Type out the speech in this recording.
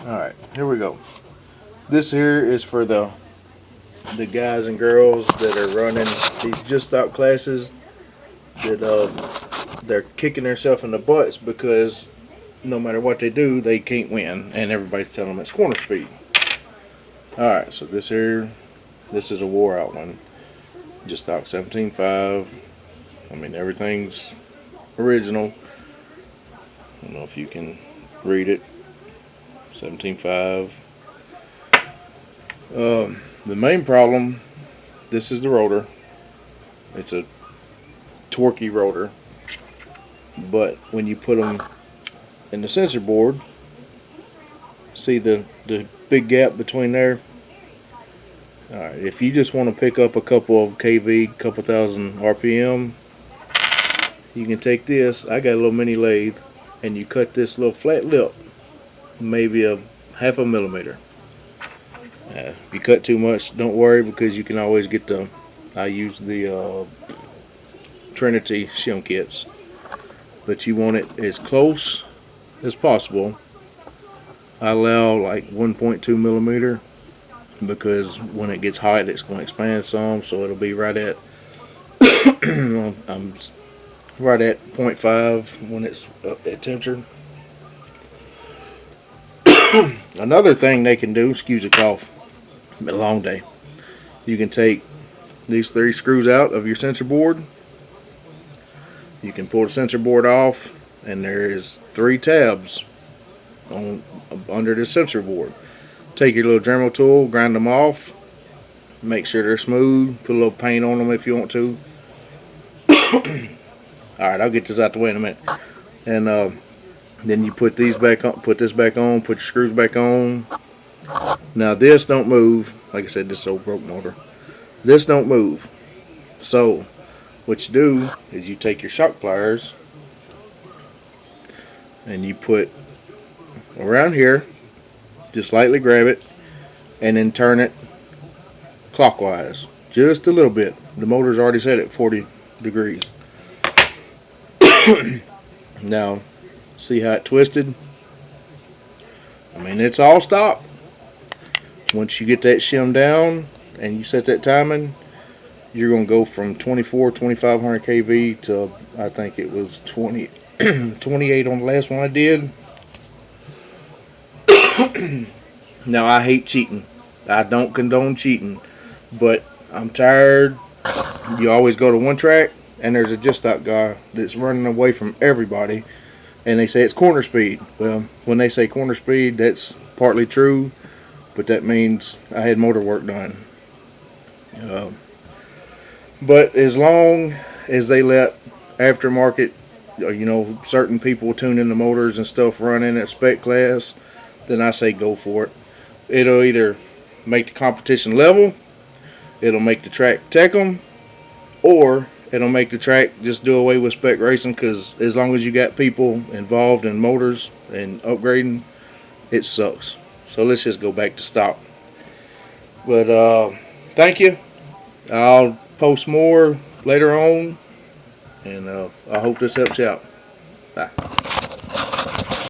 Alright, here we go. This here is for the guys and girls that are running these just stop classes that they're kicking themselves in the butts because no matter what they do, they can't win, and everybody's telling them it's corner speed. Alright, so this is a wore out one. Just stock 17.5. I mean, everything's original. I don't know if you can read it. 17.5. The main problem, this is the rotor. It's a torquey rotor, but when you put them in the sensor board, see the big gap between there? Alright, if you just want to pick up a couple of kV, couple thousand RPM, you can take this. I got a little mini lathe, and you cut this little flat lip, maybe a half a millimeter. If you cut too much, don't worry, because you can always get the, I use the Trinity shim kits, but you want it as close as possible. I allow like 1.2 millimeter because when it gets hot, it's going to expand some, so it'll be right at I'm right at 0.5 when it's at temperature. Another thing they can do, excuse the cough, it's been a long day. You can take these 3 screws out of your sensor board. You can pull the sensor board off, and there is 3 tabs on under the sensor board. Take your little Dremel tool, grind them off, make sure they're smooth, put a little paint on them if you want to. Alright, I'll get this out the way in a minute. And then you put these back on, put this back on, put your screws back on. Now this don't move. Like I said, this old broke motor. This don't move. So what you do is you take your shock pliers and you put around here, just lightly grab it, and then turn it clockwise, just a little bit. The motor's already set at 40 degrees. Now, see how it twisted? I mean, it's all stopped. Once you get that shim down and you set that timing, you're going to go from 2500 kV to, I think it was 28 on the last one I did. Now, I hate cheating. I don't condone cheating, but I'm tired. You always go to one track, and there's a just stock guy that's running away from everybody, and they say it's corner speed. Well, when they say corner speed, that's partly true, but that means I had motor work done. But as long as they let aftermarket, certain people tune in the motors and stuff running at spec class, then I say go for it. It'll either make the competition level, it'll make the track tech them, or it'll make the track just do away with spec racing, because as long as you got people involved in motors and upgrading, it sucks. So let's just go back to stock. But thank you. I'll post more later on, and I hope this helps you out. Bye.